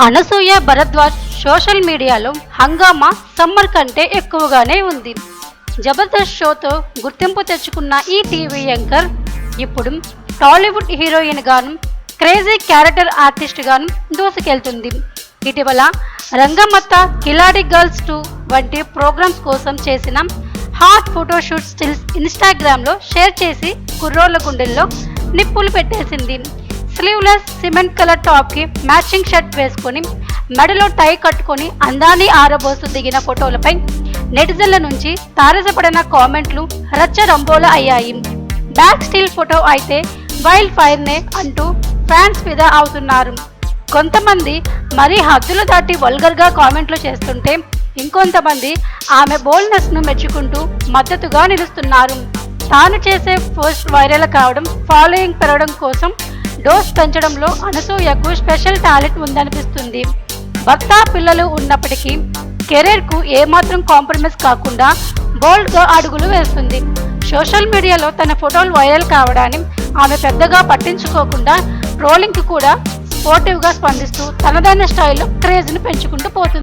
Anasuya Bharadwaj social మీడియాలో హంగామా summer కంటే ఎక్కువగానే ఉంది. జబర్దస్త్ షోతో గుర్తింపు తెచ్చుకున్న ఈ టీవీ యాంకర్ ఇప్పుడు టాలీవుడ్ హీరోయిన్ గాను, క్రేజీ క్యారెక్టర్ ఆర్టిస్ట్ గాను దూసుకెళ్తుంది. ఇటీవల రంగమత్త, కిలాడి గర్ల్స్ 2 వంటి ప్రోగ్రామ్స్ కోసం చేసిన హాట్ ఫోటోషూట్ స్టిల్స్ ఇన్స్టాగ్రామ్లో షేర్ చేసి కుర్రోళ్ల గుండెల్లో నిప్పులు పెట్టేసింది. స్లీవ్లెస్ సిమెంట్ కలర్ టాప్కి మ్యాచింగ్ షర్ట్ వేసుకొని మెడలో టై కట్టుకొని అందాన్ని ఆరబోసు దిగిన ఫోటోలపై నెటిజన్ల నుంచి తారసపడిన కామెంట్లు రచ్చరంబోలా అయ్యాయి. బ్యాక్ స్టిల్ ఫోటో అయితే వైల్డ్ ఫైర్నే అంటూ ఫ్యాన్స్ ఫిదా అవుతున్నారు. కొంతమంది మరీ హద్దులు దాటి వల్గర్గా కామెంట్లు చేస్తుంటే, ఇంకొంతమంది ఆమె బోల్డ్నెస్ను మెచ్చుకుంటూ మద్దతుగా నిలుస్తున్నారు. తాను చేసే పోస్ట్ వైరల్ కావడం, ఫాలోయింగ్ పెరగడం కోసం డోస్ పెంచడంలో అనసూయకు స్పెషల్ టాలెంట్ ఉందనిపిస్తుంది. భర్త, పిల్లలు ఉన్నప్పటికీ కెరీర్కు ఏమాత్రం కాంప్రమైజ్ కాకుండా బోల్డ్గా అడుగులు వేస్తుంది. సోషల్ మీడియాలో తన ఫోటోలు వైరల్ కావడాన్ని ఆమె పెద్దగా పట్టించుకోకుండా ట్రోలింగ్కి కూడా స్పోర్టివ్గా స్పందిస్తూ తనదైన స్టైల్లో క్రేజ్ను పెంచుకుంటూ పోతుంది.